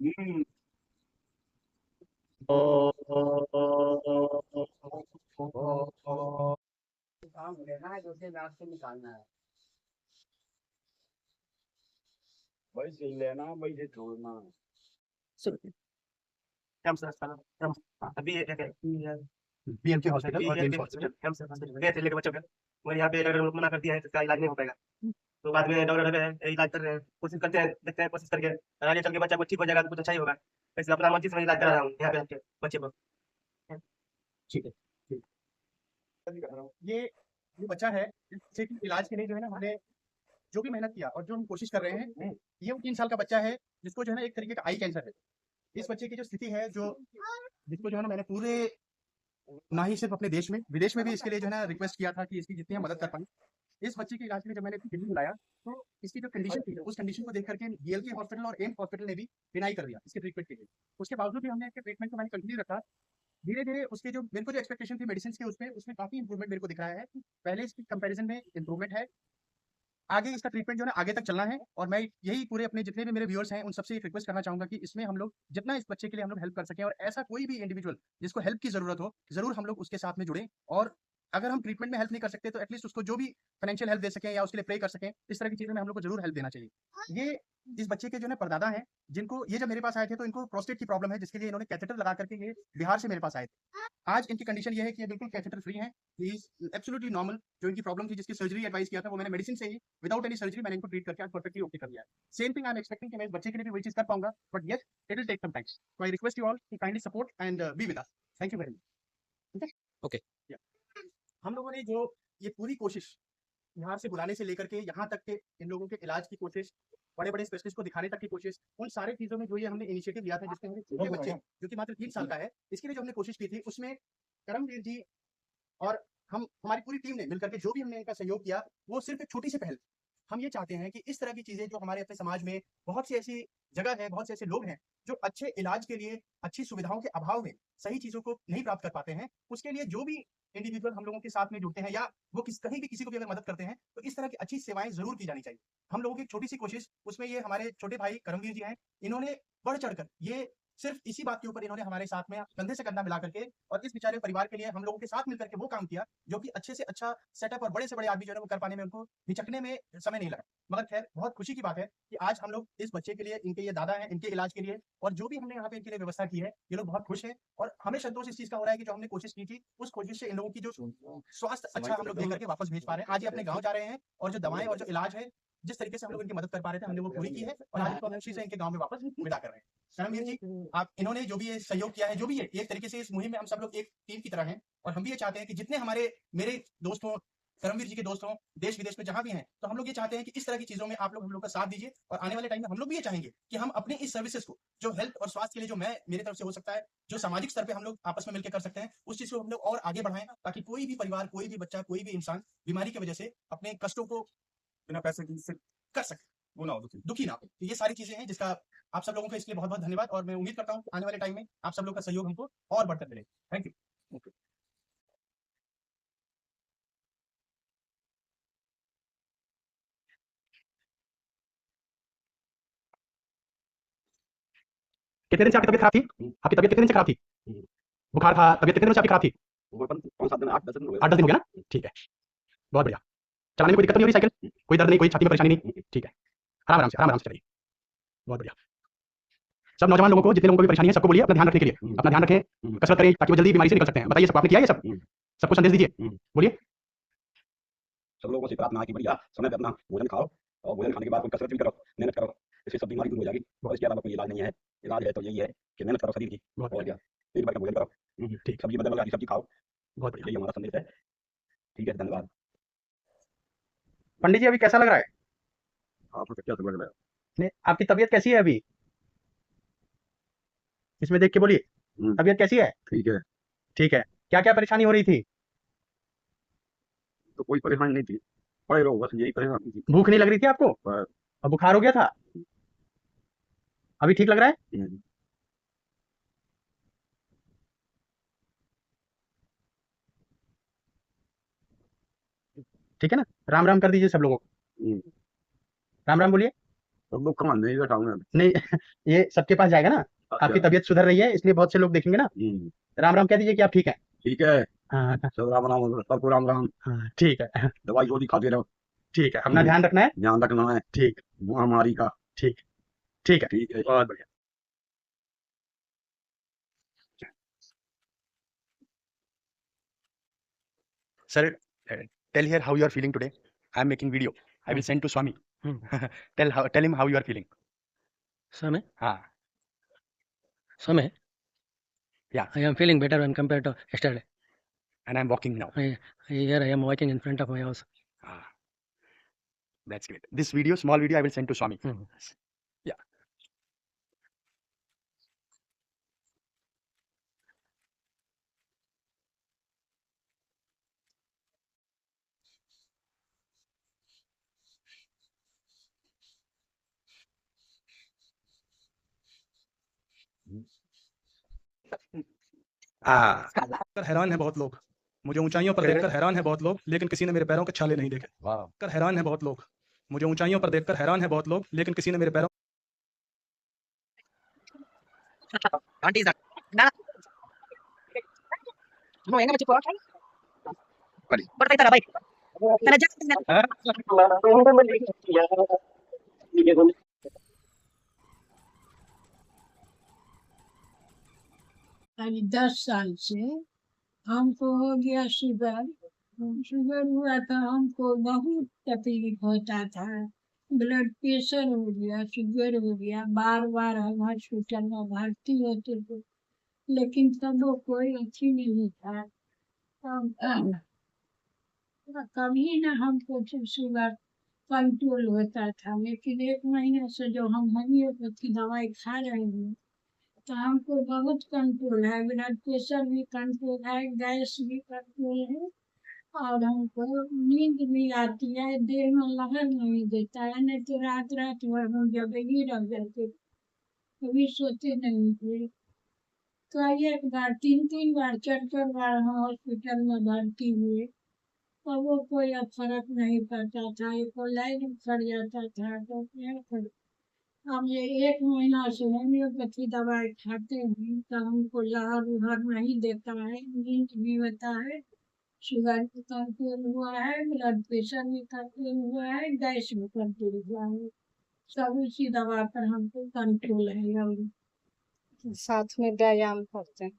हम्म। काम लेना है तो उसे रात से निकालना है। वही से लेना वही से छोड़ना। हम सर हम अभी बीएमके हॉस्पिटल और एम्स हॉस्पिटल हम सर हॉस्पिटल गए थे लेके बच्चों का। मगर यहाँ पे डॉक्टर मना कर दिया है तो इसका इलाज नहीं हो पाएगा। तो बाद में डॉक्टर इलाज कर रहे हैं, कोशिश करते हैं, देखते हैं कोशिश करके अगर आगे चल के बच्चा को ठीक हो जाएगा तो कुछ अच्छा ही होगा। इसलिए अपना मर्जी से मैं इलाज करा रहा हूँ यहाँ पे आके बच्चे को। ठीक है, ठीक है। ये बच्चा है, इस बच्चे के इलाज के लिए जो है ना हमने जो भी मेहनत किया और जो हम कोशिश कर रहे हैं, ये वो 3 साल का बच्चा है जिसको जो है ना एक तरीके का आई कैंसर है। इस बच्चे की जो स्थिति है, जो जिसको जो है ना मैंने पूरे ना ही सिर्फ अपने देश में, विदेश में भी इसके लिए जो है ना रिक्वेस्ट किया था कि इसकी जितनी हम मदद कर पाएँ। इस बच्चे के इलाज के लिए जब मैंने दिल्ली बुलाया, तो इसकी जो कंडीशन थी, उस कंडीशन को देख कर के बीएलके हॉस्पिटल और एम्स हॉस्पिटल ने भी डिनाई कर दिया इसके ट्रीटमेंट के लिए। उसके बावजूद भी हमने इसके ट्रीटमेंट को मैंने कंटिन्यू रखा। धीरे-धीरे उसके जो मेरे को जो एक्सपेक्टेशन थी मेडिसिन्स के उसमें काफ़ी इम्प्रूवमेंट मेरे को दिख रहा है। पहले इसकी कंपैरिज़न में इम्प्रूवमेंट है। आगे इसका ट्रीटमेंट जो है ना आगे तक चलना है और मैं यही पूरे अपने जितने भी मेरे व्यूअर्स हैं, उन सबसे एक रिक्वेस्ट करना चाहूँगा कि इसमें हम लोग जितना इस बच्चे के लिए हम लोग हेल्प कर सकें और ऐसा कोई भी इंडिविजुअल जिसको हेल्प की ज़रूरत हो, ज़रूर हम लोग उसके साथ में जुड़ें और अगर हम ट्रीटमेंट में हेल्प नहीं कर सकते तो एटलीस्ट उसको जो भी फाइनेंशियल हेल्प दे सकें या उसके लिए प्रे कर सकें, इस तरह की चीज़ों में हम लोग को ज़रूर हेल्प देना चाहिए। ये इस बच्चे के जो है परदादा हैं, जिनको ये जब मेरे पास आए थे तो इनको प्रोस्टेट की प्रॉब्लम है जिसके लिए इन्होंने कैथेटर लगा करके ये बिहार से मेरे पास आए थे। आज इनकी कंडीशन ये है कि ये बिल्कुल कैथेटर फ्री हैं, ही इज़ एब्सोल्यूटली नॉर्मल। जो इनकी प्रॉब्लम थी जिसकी सर्जरी एडवाइस किया था वो मैंने मेडिसिन से ही विदाउट एनी सर्जरी मैंने इनको ट्रीट करके आज परफेक्टली ओके कर दिया है। Same thing I am expecting कि मैं इस बच्चे के लिए भी वही चीज़ कर पाऊँगा, but yes it will take some time. So I request you all to kindly support and be with us. Thank you very much. ठीक है? ओके। या हम लोगों ने जो ये पूरी कोशिश बिहार से बुलाने से लेकर के यहाँ तक के इन लोगों के इलाज की कोशिश, बड़े-बड़े स्पेशलिस्ट को दिखाने तक की कोशिश, उन सारी चीज़ों में जो ये हमने इनिशिएटिव लिया था जिसमें हमने छोटे बच्चे जो कि मात्र 3 साल का है, इसके लिए जो हमने कोशिश की थी उसमें करमवीर जी और हम हमारी पूरी टीम ने मिलकर के जो भी हमने इनका सहयोग किया, वो सिर्फ़ एक छोटी-सी पहल। हम ये चाहते हैं कि इस तरह की चीज़ें जो हमारे अपने समाज में बहुत सी ऐसी जगह है, बहुत से ऐसे लोग हैं, जो अच्छे इलाज के लिए, अच्छी सुविधाओं के अभाव में सही चीज़ों को नहीं प्राप्त कर पाते हैं, उसके लिए जो भी इंडिविजुअल हम लोगों के साथ में जुड़ते हैं या वो कहीं भी किसी को भी अगर मदद करते हैं, तो इस तरह की अच्छी सेवाएँ ज़रूर की जानी चाहिए। हम लोगों की एक छोटी-सी कोशिश, उसमें ये हमारे छोटे भाई करमवीर जी हैं, इन्होंने बढ़-चढ़ कर ये सिर्फ़ इसी बात के ऊपर इन्होंने हमारे साथ में कंधे से कंधा मिला करके और इस बेचारे परिवार के लिए हम लोगों के साथ मिलकर के वो काम किया, जो कि अच्छे से अच्छा सेटअप और बड़े से बड़े आदमी जो है ना वो कर पाने में उनको हिचकने में समय नहीं लगा। मगर ख़ैर बहुत खुशी की बात है कि आज हम लोग इस बच्चे के लिए, इनके ये दादा हैं, इनके इलाज के लिए और जो भी हमने यहाँ पे इनके लिए व्यवस्था की है, ये लोग बहुत खुश हैं और हमें संतोष इस चीज़ का हो रहा है कि जो हमने कोशिश की थी, उस कोशिश से इन लोगों की जो स्वास्थ्य अच्छा हम लोग देकर के वापस भेज पा रहे हैं। आज ये अपने गाँव जा रहे हैं और जो दवाएँ और जो इलाज है, जिस तरीके से हम लोग इनकी मदद कर पा रहे थे, हमने वो पूरी की है और आज इनको हम खुशी से इनके गाँव में वापस विदा कर रहे हैं। करमवीर जी, आप इन्होंने जो भी ये सहयोग किया है, जो भी है, एक तरीके से इस मुहिम में हम सब लोग एक टीम की तरह हैं और हम भी ये चाहते हैं कि जितने हमारे मेरे दोस्त हों, करमवीर जी के दोस्त हों, देश-विदेश में जहाँ भी हैं, तो हम लोग ये चाहते हैं कि इस तरह की चीज़ों में आप लोग हम लोग का साथ दीजिए और आने वाले टाइम में हम लोग भी ये चाहेंगे कि हम अपनी इस सर्विसेज़ को, जो हेल्थ और स्वास्थ्य के लिए जो मैं मेरी तरफ से हो सकता है, जो सामाजिक स्तर पे हम लोग आपस में मिलके कर सकते हैं, उस चीज़ को हम लोग और आगे बढ़ाएँ ताकि कोई भी परिवार, कोई भी बच्चा, कोई भी इंसान बीमारी की वजह से अपने कष्टों को बिना पैसे की से कर सके, वो ना हो दुखी ना हो। तो ये सारी चीज़ें हैं जिसका आप सब लोगों का इसके लिए बहुत-बहुत धन्यवाद और मैं उम्मीद करता हूँ कि आने वाले टाइम में आप सब लोग का सहयोग हमको और बढ़कर मिलेगा। Thank you. ओके। कितने दिन से आपकी तबीयत खराब थी? आपकी तबीयत कितने दिन से खराब थी? बुखार था, तबीयत कितने दिनों से आपकी खराब थी? 5-7 दिन 8-10 दिन हो गए। 8-10 दिन हो गया ना? ठीक है, बहुत बढ़िया। चलाने में कोई दिक्कत नहीं हो रही साइकिल? कोई दर्द नहीं, कोई छाती में परेशानी नहीं? ठीक है। आराम-आराम से चलिए। बहुत बढ़िया। सब नौजवान लोगों को, जितने लोगों को भी परेशानी है, सबको बोलिए अपना ध्यान रखने के लिए। अपना ध्यान रखें, कसरत करें ताकि वो जल्दी बीमारी से निकल सकते हैं। बताइए सबको, आपने किया है ये सब? सबको संदेश दीजिए। बोलिए। सब लोगों को सिर्फ प्रार्थना है कि बढ़िया समय पे अपना भोजन खाओ और भोजन खाने के बाद कोई कसरत भी करो, मेहनत करो, इससे सब बीमारी दूर हो जाएगी और इसके अलावा कोई इलाज नहीं है। इलाज है तो यही है कि मेहनत करो शरीर की और क्या, पेट भर के भोजन करो, ठीक, सब्जी बदल वाली सब्जी खाओ, बहुत बढ़िया। यही हमारा संदेश है। ठीक है, धन्यवाद। पंडित जी अभी कैसा लग रहा है? आपको क्या समझ में आया? नहीं, आपकी तबीयत कैसी है अभी? इसमें देख के बोलिए। तबीयत कैसी है? ठीक है। ठीक है। क्या-क्या परेशानी हो रही थी? तो कोई परेशानी नहीं थी, पड़े रहो बस यही परेशानी थी। भूख नहीं लग रही थी आपको? बस। और बुखार हो गया था? अभी ठीक लग रहा है? हम्म। ठीक है ना? राम-राम कर दीजिए सब लोगों को। हम्म। राम-राम बोलिए। सब लोग कहाँ नहीं बैठाऊंगा। नहीं ये सबके पास जाएगा ना, आपकी तबीयत सुधर रही है इसलिए बहुत से लोग देखेंगे ना। राम राम कह दीजिए कि आप ठीक है। ठीक है, हाँ सब राम राम, सबको राम राम। हाँ ठीक है, दवाई गोली खाते रहो। ठीक है, अपना ध्यान रखना है। ध्यान रखना है ठीक, महामारी का। ठीक, ठीक है, ठीक है। बहुत बढ़िया। Sir, tell here how you are feeling today. I am making video. I will send to Swami. Tell him how you are feeling. Swami? हाँ. Swami? Yeah. I am feeling better when compared to yesterday. And I am walking now. Here I am walking in front of my house. Ah, that's great. This video, small video, I will send to Swami. Yeah. कर हैरान है बहुत लोग, मुझे ऊंचाइयों पर देखकर हैरान है बहुत लोग, लेकिन किसी ने मेरे पैरों के छाले नहीं देखे। कर हैरान है बहुत लोग, मुझे ऊंचाइयों पर देखकर हैरान है बहुत लोग, लेकिन किसी ने मेरे पैरों आज 10 साल से हमको हो गया शुगर। शुगर हुआ था, हमको बहुत तकलीफ होता था, ब्लड प्रेशर हो गया, शुगर हो गया, बार बार हम हॉस्पिटल में भर्ती होते थे, लेकिन तब वो कोई अच्छी नहीं था। कभी ना हमको शुगर कंट्रोल होता था, लेकिन 1 महीने से जो हम होम्योपैथी दवाई खा रहे हैं तो हमको बहुत कंट्रोल है, ब्लड प्रेशर भी कंट्रोल है, गैस भी कंट्रोल है, और हमको नींद भी आती है, देह में लहर नहीं देता है। नहीं तो रात रात भर हम जब ही रह जाते, कभी सोते नहीं थे। तो 1 बार 3 बार 4 बार हम हॉस्पिटल में भर्ती हुए, तो वो कोई अब फर्क नहीं पड़ता था, एक लाइन पड़ जाता था। तो हम ये 1 महीना से होम्योपैथी दवाई खाते हैं तो हमको लहर उहर नहीं देता है, नींद भी होता है, शुगर भी कंट्रोल हुआ है, ब्लड प्रेशर भी कंट्रोल हुआ है, गैस भी कंट्रोल हुआ है, सब उसी दवा पर हमको कंट्रोल है। और साथ में व्यायाम करते हैं,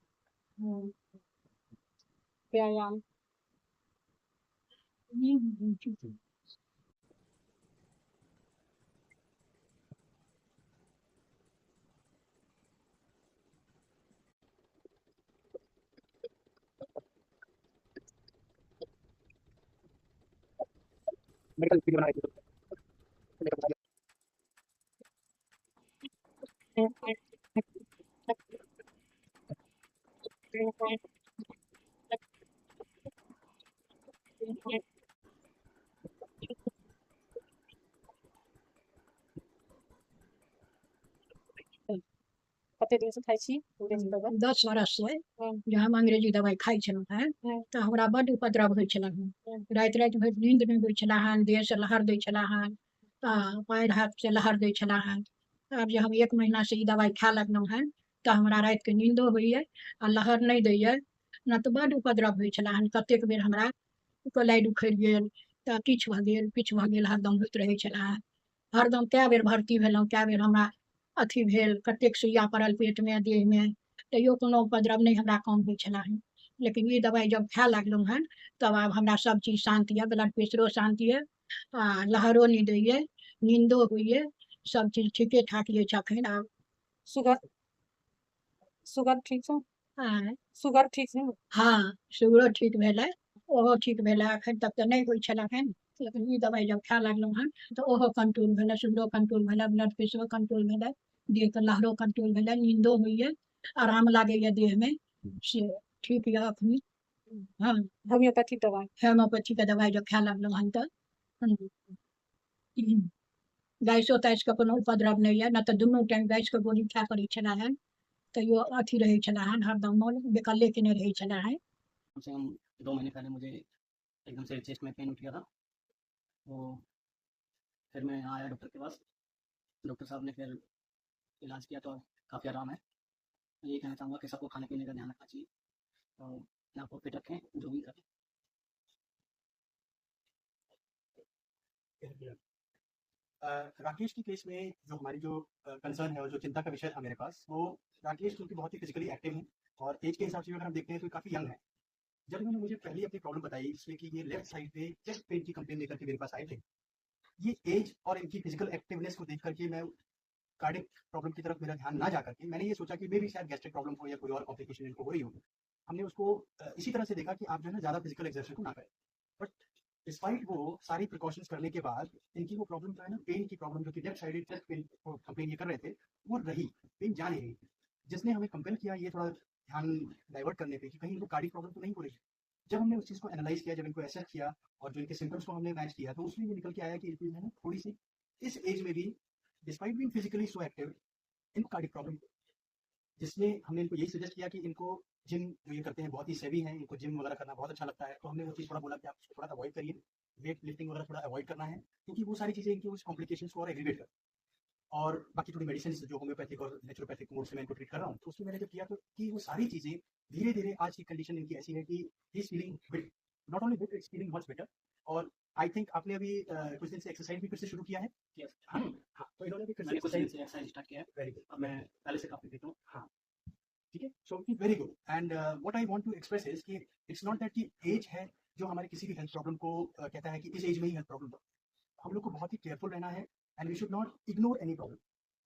व्यायाम। मेडिकल वीडियो बनाई थी। कते दिन से खाइ छी अंग्रेजी दवाई? 10 बरस से जो हम अंग्रेजी दवाई खाइ छलहुँ हेँ तो हमरा बड्ड उपद्रव होइ छलै हेँ, राति राति भरि नींद नहि होइ छलै हेँ, देह से लहर दै छलै हेँ, पैर हाथ से लहर दै छलै हेँ। आब जे हम 1 महीना से ई दवाई खाय लगलहुँ हेँ तऽ हमरा रातिके नींदो होइए आ लहर नहि दैए, नहि तऽ बड्ड उपद्रव होइ छलै हेँ। कतेक बेर हमरा कलाइ उखड़ि गेल तऽ किछु भऽ गेल, किछु भऽ गेल, हरदम होइत रहै छलै हेँ। हरदम कए बेर भर्ती भेलहुँ, कए बेर हमरा अथी भेल, कतेक सुइया पड़ल पेटमे, देहमे, तैयो कोनो उपद्रव नहि हमरा कम होइ छलै हेँ। लेकिन ई दवाई जब खाय लगलहुँ हेँ तब आब हमरा सब चीज शांत यए, ब्लड प्रेशरो शांत यए, लहरो नहि दैए, नींदो होइए, सब चीज ठीके ठाक अछि एखन। आब शुगर शुगर ठीक छै? आँय, शुगर ठीक छै? हाँ शुगरो ठीक भेलै, ओहो ठीक भेलै, एखन तक तऽ नहि होइ छलै हेँ, लेकिन ई दवाई जब खाय लगलहुँ हेँ तऽ ओहो कंट्रोल भेलै, शुगरो कंट्रोल भेलै, ब्लड प्रेशरो कंट्रोल भेलै, देहके लहरो कंट्रोल भेलै, नींदो होइए, आराम लागैए देहमे, से ठीक यए एखन। हाँ होम्योपैथी दवाई होम्योपैथीके दवाई जब खाय लगलहुँ हेँ तऽ गैसो तैसके कोनो उपद्रव नहीं है, न तो दुनू टाइम गैसके गोली खाय पड़ै छलै हेँ, तैयो अथी रहै छलै हेँ, हरदम मोन बेकल्ले केने रहै छलै हेँ। कम से कम 2 महीने पहले मुझे एकदम से चेस्ट में पेन उठ गया था, तो फिर मैं यहाँ आया डॉक्टर के पास, डॉक्टर साहब ने फिर इलाज किया तो काफ़ी आराम है। यही कहना चाहूँगा कि सबको खाने पीने का ध्यान रखना चाहिए और अपने आप को फिट रखें, जो भी करें। राकेश की केस में जो हमारी जो कंसर्न है और जो चिंता का विषय था मेरे पास, वो राकेश क्योंकि बहुत ही फिजिकली एक्टिव है और एज के हिसाब से अगर हम देखते हैं तो काफ़ी यंग है। जब इन्होंने मुझे पहली अपनी प्रॉब्लम बताई इसलिए कि ये लेफ्ट साइड पे चेस्ट पेन की कंप्लेन लेकर के मेरे पास आए थे, ये एज और इनकी फिजिकल एक्टिवनेस को देख करके मैं कार्डिक प्रॉब्लम की तरफ मेरा ध्यान ना जा करके मैंने ये सोचा कि मे भी शायद गैस्ट्रिक प्रॉब्लम हो या कोई और कॉम्प्लिकेशन इनको हो रही होगी। हमने उसको इसी तरह से देखा कि आप जो है ना ज़्यादा फिजिकल एक्सरसाइज को ना करें, बट डिस्पाइट वो सारी प्रिकॉशंस करने के बाद इनकी वो प्रॉब्लम जो है ना, पेन की प्रॉब्लम जो कि लेफ्ट साइडेड चेस्ट पेन को कंप्लेन ये कर रहे थे, वो रही, पेन जा नहीं रही, जिसने हमें कंपेल किया ये थोड़ा ध्यान डाइवर्ट करने पे कि कहीं इनको कार्डिक प्रॉब्लम तो नहीं हो रही। जब हमने उस चीज़ को एनालाइज किया, जब इनको एसेस किया और जो इनके सिम्टम्स को हमने मैच किया, तो उसमें ये निकल के आया कि इनको जो है ना थोड़ी सी इस एज में भी despite being physically so active in cardiac problem, जिसमें हमने इनको यही सजेस्ट किया कि इनको जिम जो ये करते हैं बहुत ही सेवी हैं, इनको जिम वगैरह करना बहुत अच्छा लगता है, तो हमने वो चीज़ थोड़ा बोला कि आप उसको थोड़ा अवॉइड करिए, वेट लिफ्टिंग वगैरह थोड़ा अवॉइड करना है, क्योंकि वो सारी चीज़ें इनकी उस कॉम्प्लिकेशंस को और एग्रीवेट कर, और बाकी थोड़ी मेडिसिन जो होम्योपैथिक और नेचुरोपैथिक मोड से मैं इनको ट्रीट कर रहा हूँ, तो उसमें मैंने जब किया तो कि वो सारी चीज़ें धीरे धीरे आज की कंडीशन इनकी ऐसी है कि he is feeling fit, not only fit, it's feeling much better. और आई थिंक आपने अभी कुछ दिन से एक्सरसाइज भी फिर से शुरू किया है। हाँ, तो इन्होंने भी फिर से एक्सरसाइज स्टार्ट किया है। वेरी गुड, अब मैं पहले से काफ़ी फिट हूँ। हाँ, ठीक है, so very good. And what I want to express is कि इट्स नॉट दैट कि एज है जो हमारे किसी भी हेल्थ प्रॉब्लम को कहता है कि इस एज में ही हेल्थ प्रॉब्लम हो। हम लोग को बहुत ही केयरफुल रहना है and we should not ignore any problem.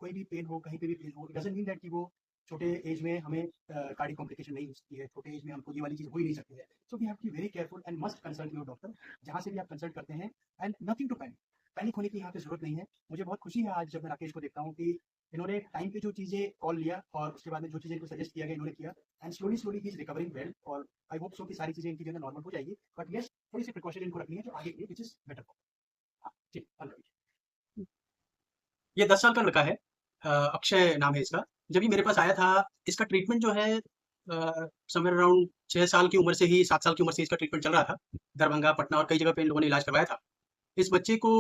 कोई भी पेन हो, कहीं पे भी पेन हो, इट डजंट मीन दैट कि वो छोटे एज में हमें कार्डिक कॉम्प्लिकेशन नहीं हो सकती है, छोटे एज में हमको ये वाली चीज़ हो ही नहीं सकती है। So we have to be very careful and must consult your doctor जहाँ से भी आप कंसल्ट करते हैं, and nothing to panic, panic होने की यहाँ पे जरूरत नहीं है। मुझे बहुत खुशी है आज जब मैं राकेश को देखता हूँ कि इन्होंने टाइम पे जो चीज़ें कॉल लिया और उसके बाद में जो चीज़ें इनको सजेस्ट किया गया इन्होंने किया, and slowly slowly he is recovering well, और आई होप सो कि सारी चीज़ें इनकी जो है नॉर्मल हो जाएगी, बट यस थोड़ी सी प्रिकॉशन इनको रखनी है जो आगे के लिए विच इज बेटर। हाँ ठीक, ये 10 साल का लड़का है, अक्षय नाम है इसका। जब ये मेरे पास आया था, इसका ट्रीटमेंट जो है समवेयर अराउंड 6 साल की उम्र से ही 7 साल की उम्र से इसका ट्रीटमेंट चल रहा था। दरभंगा, पटना और कई जगह पे इन लोगों ने इलाज करवाया था। इस बच्चे को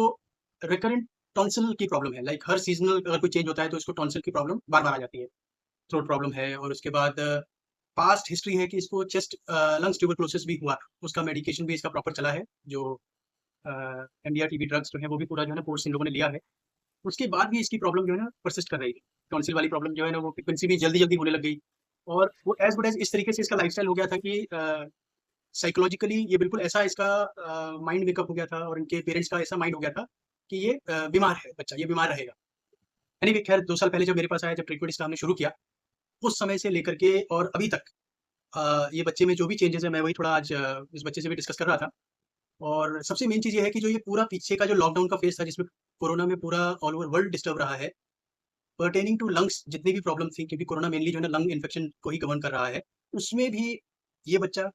रिकरेंट टॉन्सिल की प्रॉब्लम है, लाइक हर सीजनल अगर कोई चेंज होता है तो इसको टॉन्सिल की प्रॉब्लम बार-बार आ जाती है। थ्रोट प्रॉब्लम है और उसके बाद पास्ट हिस्ट्री है कि इसको चेस्ट लंग्स ट्यूबरक्लोसिस भी हुआ। उसका मेडिकेशन भी इसका प्रॉपर चला है, जो एमडीआर टीबी ड्रग्स जो है वो भी पूरा जो है ना कोर्स इन लोगों ने लिया है। उसके बाद भी इसकी प्रॉब्लम जो है ना परसिस्ट कर रही है। टॉन्सिल वाली प्रॉब्लम जो है ना वो फ्रीक्वेंसी भी जल्दी-जल्दी होने लग गई, और वो एज़ गुड एज़ इस तरीके से इसका लाइफ़स्टाइल हो गया था कि साइकोलॉजिकली ये बिल्कुल ऐसा इसका माइंड मेकअप हो गया था और इनके पेरेंट्स का ऐसा माइंड हो गया था कि ये बीमार है बच्चा, ये बीमार रहेगा। एनीवे खैर 2 साल पहले जब मेरे पास आया, जब ट्रीटमेंट इसका हमने शुरू किया, उस समय से लेकर के और अभी तक ये बच्चे में जो भी चेंजेस हैं मैं वही थोड़ा आज इस बच्चे से भी डिस्कस कर रहा था। और सबसे मेन चीज़ ये है कि जो ये पूरा पीछे का जो लॉकडाउन का फेज़ था जिसमें कोरोना में पूरा ऑल ओवर वर्ल्ड डिस्टर्ब रहा है, पर्टेनिंग टू लंग्स जितनी भी प्रॉब्लम थी, क्योंकि कोरोना मेनली जो है ना लंग इन्फेक्शन को ही गवर्न कर रहा है, उसमें भी ये बच्चा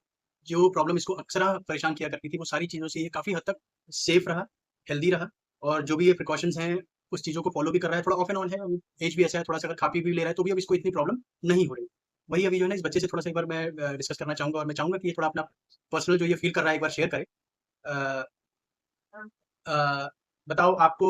जो प्रॉब्लम इसको अक्सर परेशान किया करती थी, वो सारी चीज़ों से ये काफ़ी हद तक सेफ रहा, हेल्दी रहा, और जो भी ये प्रिकॉशंस हैं उस चीज़ों को फॉलो भी कर रहा है। थोड़ा ऑफ एंड ऑन है, एज भी ऐसा है, थोड़ा-सा अगर खा पी भी ले रहा है तो भी अब इसको इतनी प्रॉब्लम नहीं हो रही। वही अभी जो है ना इस बच्चे से थोड़ा-सा एक बार मैं डिस्कस करना चाहूँगा, और मैं चाहूँगा कि ये थोड़ा अपना पर्सनल जो ये फ़ील कर रहा है एक बार शेयर करे। बताओ आपको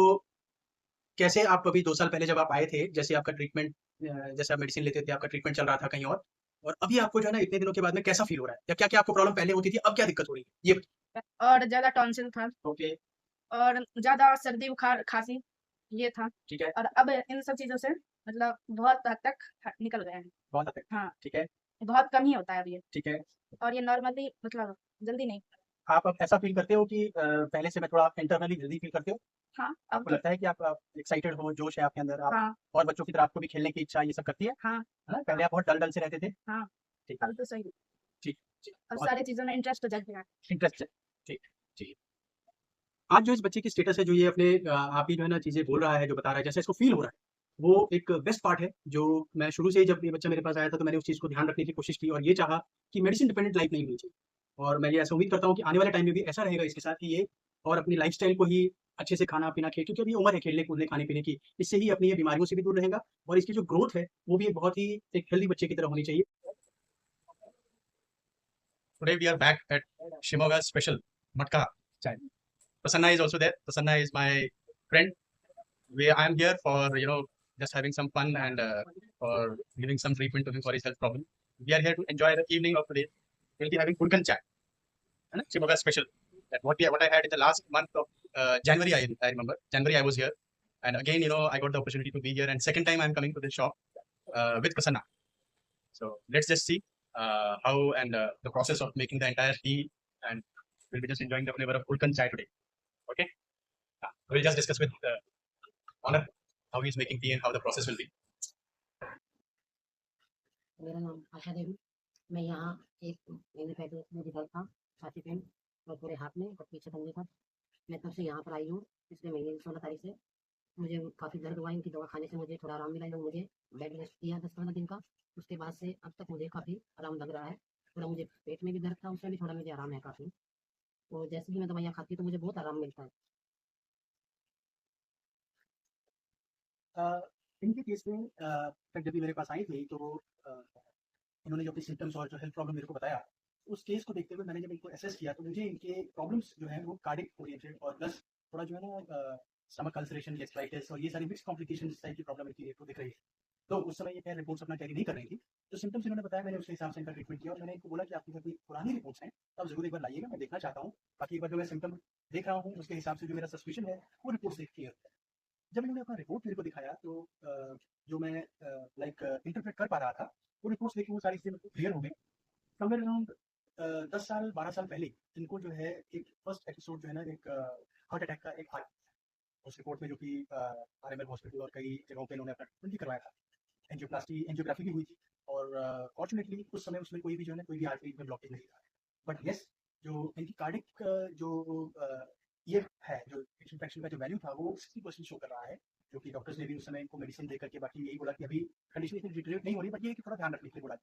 कैसे, आप अभी 2 साल पहले जब आप आए थे, जैसे आपका ट्रीटमेंट जैसे आप मेडिसिन लेते थे, आपका ट्रीटमेंट चल रहा था कहीं और अभी आपको जो है ना इतने दिनों के बाद में कैसा फ़ील हो रहा है? या क्या-क्या आपको प्रॉब्लम पहले होती थी, अब क्या दिक्कत हो रही है? ये बताइए। और ज़्यादा टॉन्सिल था ओके, और ज़्यादा सर्दी, बुखार, खाँसी ये था, ठीक है, और अब इन सब चीज़ों से मतलब बहुत हद तक निकल गए हैं। बहुत हद तक, हाँ, ठीक है, बहुत कम ही होता है अब ये, ठीक है। और ये नॉर्मली मतलब जल्दी नहीं। आप अब ऐसा फ़ील करते हो कि पहले से मैं थोड़ा इंटरनली हेल्दी फ़ील करते हो? हाँ, अब आपको लगता है कि आप एक्साइटेड हो, जोश है आपके अंदर, आप हाँ, और बच्चों की तरह आपको भी खेलने की इच्छा ये सब करती है? हाँ, है ना? पहले आप बहुत डल-डल से रहते थे? हाँ, ठीक है, अब तो सही है। ठीक, ठीक, अब बहुत सारी चीज़ों में इंटरेस्ट जग गया है। इंटरेस्ट है, ठीक, ठीक। आज जो इस बच्चे की स्टेटस है, जो ये अपने आप ही जो है ना चीज़ें बोल रहा है, जो बता रहा है, जैसे इसको फ़ील हो रहा है, वो एक बेस्ट पार्ट है, जो मैं शुरू से ही जब ये बच्चा मेरे पास आया था, तो मैंने उस चीज़ को ध्यान रखने की कोशिश की और ये चाहा कि मेडिसिन डिपेंडेंट लाइफ़ नहीं होनी चाहिए। और मैं ये ऐसा उम्मीद करता हूँ कि आने वाले टाइम में भी ऐसा रहेगा इसके साथ कि ये और अपनी लाइफ़स्टाइल को ही अच्छे से खाना-पीना क्योंकि अभी उम्र है खेलने-कूदने, खाने-पीने की, इससे ही अपनी ये बीमारियों से भी दूर रहेगा, और इसकी जो ग्रोथ है, वो भी एक बहुत ही एक हेल्दी बच्चे की तरह होनी चाहिए। Today we are back at Shimoga's special Matka chai. Prasanna is also there. Prasanna is my friend. I am here for just having some fun and for giving some treatment to him for his health problem. We are here to enjoy the evening of today. We'll be having Pulkan chat. है ना? Shimoga special. That what I had in the last month of January. I remember January I was here, and again I got the opportunity to be here, and second time I'm coming to this shop with Prasanna. So let's just see how and the process of making the entire tea, and we'll be just enjoying the flavor of Pulkan chai today. Okay, we'll just discuss with Honor how he's making tea and how the process will be. मेरा नाम आशा देवी। मैं यहाँ एक महीने पहले मुझे दर्द था छाती पेन और पूरे हाथ में और पीछे कंधे पर। मैं तब से यहाँ पर आई हूँ पिछले महीने 16 तारीख से। मुझे काफ़ी दर्द हुआ, इनकी दवा खाने से मुझे थोड़ा आराम मिला। इन्होंने मुझे बेड रेस्ट दिया 10-15 दिन का। उसके बाद से अब तक मुझे काफ़ी आराम लग रहा है। थोड़ा मुझे पेट में भी दर्द था, उसमें भी थोड़ा मुझे आराम है काफ़ी। तो जैसे भी मैं दवाइयाँ खाती हूँ तो मुझे बहुत आराम मिलता है। इनके केस में जब भी मेरे पास आई थी तो इन्होंने जो अपनी सिम्टम्स और जो हेल्थ प्रॉब्लम मेरे को बताया, उस केस को देखते हुए मैंने जब इनको असेस किया तो मुझे इनके प्रॉब्लम्स जो है वो कार्डिक ओरिएंटेड और प्लस थोड़ा जो है ना स्टमक अल्सरेशन, गैस्ट्राइटिस और ये सारी मिक्स कॉम्प्लिकेशंस टाइप की प्रॉब्लम इनकी को दिख रही है। तो उस समय ये क्या रिपोर्ट्स अपना कैरी नहीं कर रही थी, तो सिम्टम्स इन्होंने बताया, मैंने उसके हिसाब से इनका ट्रीटमेंट किया और मैंने इनको बोला कि आपके घर कोई पुरानी रिपोर्ट्स हैं तो आप जरूर एक बार लाइएगा, मैं देखना चाहता हूँ। बाकी एक बार जो मैं सिम्टम देख रहा हूँ उसके हिसाब से जो मेरा सस्पिशन है वो रिपोर्ट्स देख क्लियर है। जब इन्होंने अपना रिपोर्ट मेरे को दिखाया तो जो मैं इंटरप्रेट कर पा रहा था वो रिपोर्ट्स देखकर वो सारी चीज़ें मेरे को क्लियर हो गई। समवेयर अराउंड 10 साल 12 साल पहले इनको जो है एक फर्स्ट एपिसोड जो है ना एक हार्ट अटैक का एक आया उस रिपोर्ट में, जो कि RML हॉस्पिटल और कई जगहों पे इन्होंने अपना ट्रीटमेंट भी करवाया था। एंजियोग्राफी भी हुई थी और फॉर्चुनेटली उस समय उसमें कोई भी जो है ना कोई भी आर्टरी में ब्लॉकेज नहीं था। बट येस, जो इनकी कार्डिक जो ये है जो इन्फेक्शन का जो वैल्यू था वो 60% शो कर रहा है, जो कि डॉक्टर्स ने भी उस समय इनको मेडिसिन दे करके बाकी यही बोला कि अभी कंडीशन इतनी डिटेरियोरेट नहीं हो रही, बट ये है कि थोड़ा ध्यान रखने के लिए बोला।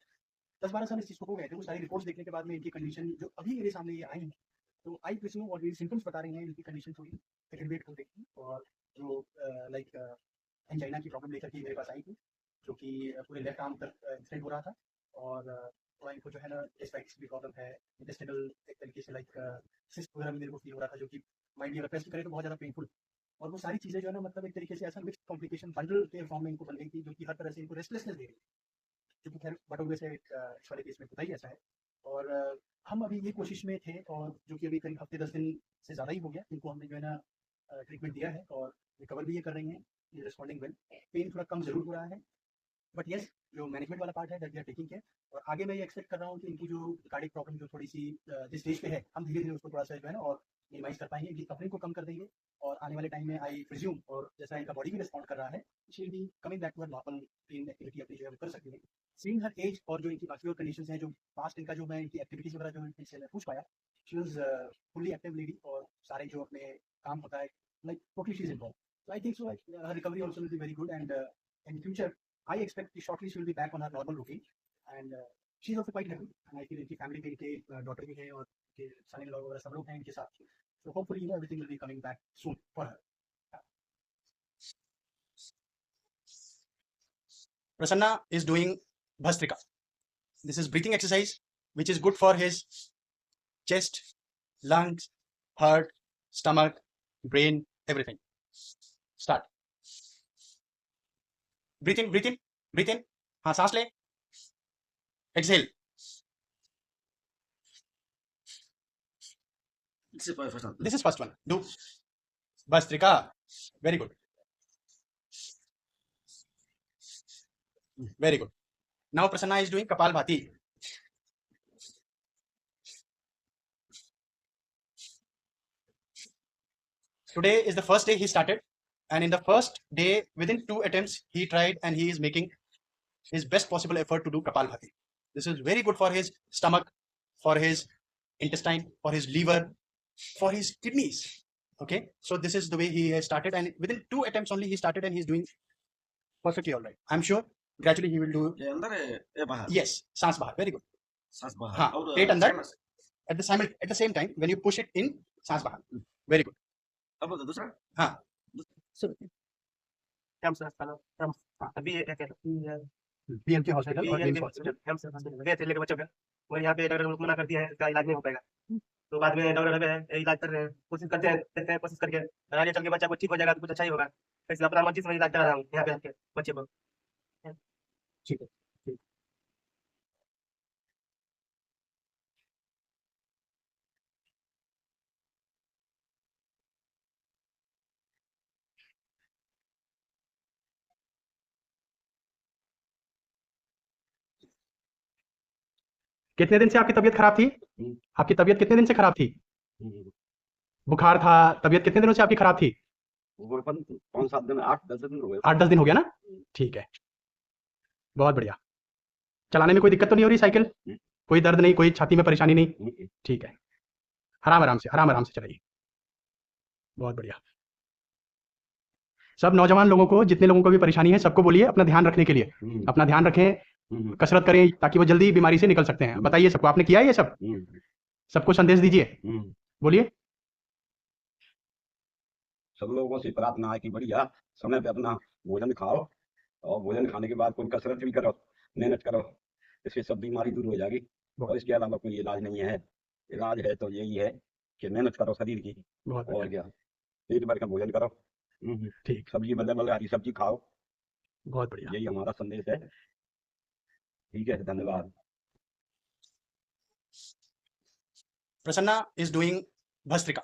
10-12 साल इस चीज़ को हो गए थे। वो सारी रिपोर्ट्स देखने के बाद में इनकी कंडीशन जो अभी मेरे सामने ये आई है तो आई प्रिज्यूम और ये सिम्टम्स बता रही हैं इनकी कंडीशन थोड़ी एग्रीवेट हो गई थी और जो लाइक एंजाइना की प्रॉब्लम लेकर के मेरे पास आई थी, जो कि पूरे लेफ्ट आर्म तक एक्सटेंड हो रहा था और थोड़ा इनको जो है ना गैस्ट्राइटिस की प्रॉब्लम है, इंटेस्टिनल एक तरीके से लाइक सिस्ट वगैरह भी मेरे को फील हो रहा था, जो कि माइंड अगर प्रेस करे तो बहुत ज़्यादा पेनफुल। और वो सारी चीज़ें जो है ना मतलब एक तरीके से ऐसा मिक्स कॉम्प्लिकेशन बंडल के फॉर्म में इनको बन गई थी, जो कि हर तरह से इनको रेस्टलेसनेस दे रही है, जो कि खैर बटोगे से इस वाले केस में होता ही ऐसा है। और हम अभी ये कोशिश में थे और जो कि अभी करीब हफ्ते 10 दिन से ज़्यादा ही हो गया, इनको हमने जो है ना ट्रीटमेंट दिया है और रिकवर भी ये कर रही हैं, ये रिस्पॉन्डिंग वेल। पेन थोड़ा कम ज़रूर हो रहा है, बट येस जो मैनेजमेंट वाला पार्ट है that we are taking care. और आगे मैं ये एक्सपेक्ट कर रहा हूँ कि इनकी जो कार्डिक प्रॉब्लम जो थोड़ी सी जिस स्टेज पे है, हम धीरे धीरे उसको थोड़ा सा जो है ना और मिनिमाइज कर पाएंगे, इनकी सफरिंग को कम कर देंगे और आने वाले टाइम में आई प्रिज्यूम और जैसा इनका बॉडी भी रिस्पॉन्ड कर रहा है, she will be coming back to her normal clean activity अपनी जो है कर सकती है। सीइंग हर एज और जो इनकी बाकी और कंडीशंस हैं, जो पास्ट इनका जो मैं इनकी एक्टिविटीज वगैरह जो इनसे मैं पूछ पाया, she was fully active lady और सारे जो अपने काम होता है like totally she is involve. So I think so her recovery also will be very good and in future I expect कि shortly she will be back on her normal routine and she is also quite happy and I feel इनकी family में इनके daughter भी हैं और इनके son-in-law वगैरह सब लोग हैं इनके साथ, so hopefully everything will be coming back soon for her. Prasanna is doing Bhastrika. This is breathing exercise which is good for his chest, lungs, heart, stomach, brain, everything. Start. Breathe in, breathe in, breathe in. हाँ सांस ले. Exhale. This is first one. This is first one. Do Bhastrika. Very good. Very good. Now Prasanna is doing Kapalbhati. Today is the first day he started, and in the first day, within 2 attempts, he tried and he is making his best possible effort to do Kapalbhati. This is very good for his stomach, for his intestine, for his liver, for his kidneys. Okay, so this is the way he has started, and within 2 attempts only he started, and he's doing perfectly all right. I'm sure gradually he will do. ये अंदर है ये बाहर. Yes, सांस बाहर. Very good. सांस बाहर. हाँ, और पेट अंदर. सांस- At the same time, when you push it in, सांस बाहर. Very good. अब तो दूसरा. हाँ. अभी क्या कहते हैं BMK हॉस्पिटल और BMK BMC हॉस्पिटल हॉस्पिटल गए थे लेके बच्चों के, मगर यहाँ पे डॉक्टर ने मना कर दिया है, इसका इलाज नहीं हो पाएगा। तो बाद में डॉक्टर इलाज कर रहे हैं, कोशिश करते हैं कोशिश करके आगे चल के बच्चा को ठीक हो जाएगा तो कुछ अच्छा ही होगा। इसलिए अपना मर्जी समझ इलाज करा रहा हूँ यहाँ पे आके बच्चे को। ठीक है, ठीक। कितने दिन से आपकी तबीयत खराब थी? आपकी तबीयत कितने दिन से खराब थी? बुखार था, तबीयत कितने दिनों से आपकी खराब थी? वो 5-7 दिन 8-10 दिन हो गए। 8-10 दिन हो गया ना? ठीक है, बहुत बढ़िया। चलाने में कोई दिक्कत तो नहीं हो रही साइकिल? कोई दर्द नहीं, कोई छाती में परेशानी नहीं? ठीक है, आराम आराम से चलाइए। बहुत बढ़िया। सब नौजवान लोगों को, जितने लोगों को भी परेशानी है, सबको बोलिए अपना ध्यान रखने के लिए, अपना ध्यान रखें, कसरत करें ताकि वो जल्दी बीमारी से निकल सकते हैं। बताइए सबको, आपने किया है ये सब? सबको संदेश दीजिए, बोलिए। सब लोगों से प्रार्थना है कि बढ़िया समय पे अपना भोजन खाओ और भोजन खाने के बाद कोई कसरत भी करो, मेहनत करो, इससे सब बीमारी दूर हो जाएगी। और इसके अलावा कोई इलाज नहीं है। इलाज है तो यही है कि मेहनत करो शरीर की, और क्या, पेट भर का भोजन करो, ठीक, सब्जी मतलब हरी सब्जी खाओ। बहुत बढ़िया। यही हमारा संदेश है। ठीक है, धन्यवाद। Prasanna is doing Bhastrika.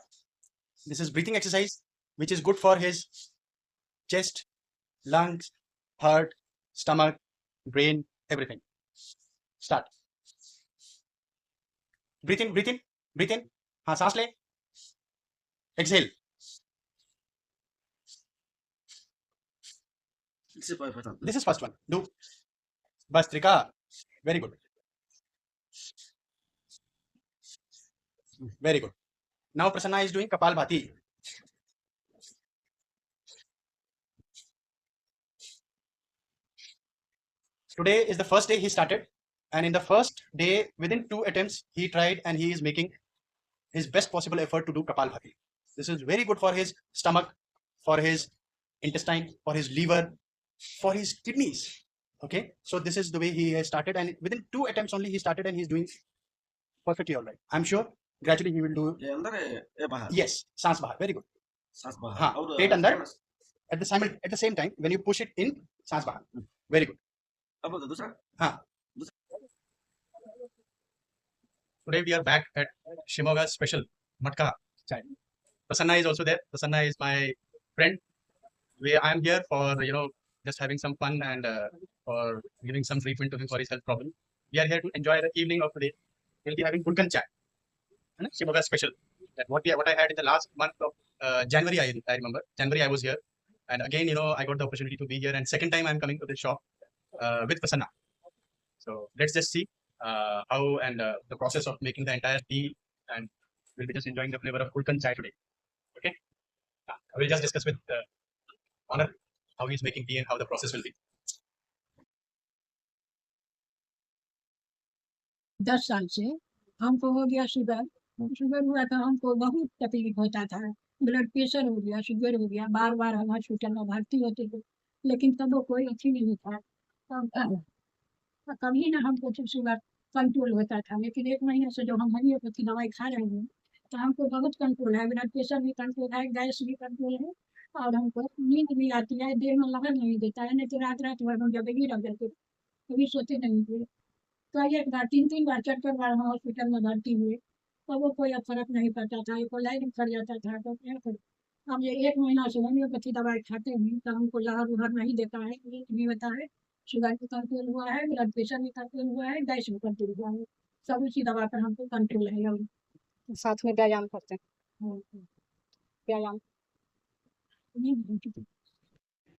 This is breathing exercise which is good for his chest, lungs, heart, stomach, brain, everything. Start. Breathe in, breathe in, breathe in. हाँ, सांस ले. Exhale. This is first one. Do Bhastrika. Very good. Very good. Now Prasanna is doing Kapalbhati. Today is the first day he started, and in the first day, within 2 attempts, he tried and he is making his best possible effort to do Kapalbhati. This is very good for his stomach, for his intestine, for his liver, for his kidneys. Okay, so this is the way he has started, and within 2 attempts only he started, and he's doing perfectly all right. I'm sure gradually he will do. Yes, सांस बाहर. Very good. हाँ, पेट अंदर. At the same time, when you push it in, सांस बाहर. Very good. हाँ. Today we are back at Shimoga's special Matka chai. Prasanna is also there. Prasanna is my friend. I am here for just having some fun and for giving some treatment to him for his health problem. We are here to enjoy the evening of the day. We'll be having Gulkan chai. Shimoga special. That what I had in the last month of January, I remember. January I was here, and again I got the opportunity to be here, and second time I'm coming to the shop with Prasanna. So let's just see how and the process of making the entire tea, and we'll be just enjoying the flavor of Gulkan chai today. Okay, I will just discuss with Honor how he's making tea and how the process will be. 10 साल से हमको हो गया sugar. Sugar हुआ था, हमको बहुत तकलीफ होता था, ब्लड प्रेशर हो गया, शुगर हो गया, बार बार हम हॉस्पिटल में भर्ती होते थे, लेकिन तब वो कोई अच्छी नहीं था। कभी ना हमको शुगर कंट्रोल होता था, लेकिन 1 महीने से जो हम होम्योपैथी दवाई खा रहे हैं तो हमको बहुत कंट्रोल है, ब्लड प्रेशर भी कंट्रोल है, गैस भी कंट्रोल है, और हमको नींद भी आती है, देह में लगन नहीं देता है। नहीं तो रात भर हम जगह रह जाते, कभी सोते नहीं थे। तो 1 बार 3 बार 4 बार हम हॉस्पिटल में भर्ती हुए, तो वो कोई फर्क नहीं पड़ता था, कोई लाइन पड़ जाता था। तो क्या करें, हम ये 1 महीना से होम्योपैथी दवाई खाते हैं तो हमको लहर उहर नहीं देता है, नींद भी होता है, शुगर भी कंट्रोल हुआ है, ब्लड प्रेशर भी कंट्रोल हुआ है, गैस भी कंट्रोल हुआ है, सब उसी दवा पर हमको कंट्रोल है अभी। साथ में व्यायाम करते हैं। व्यायाम नींद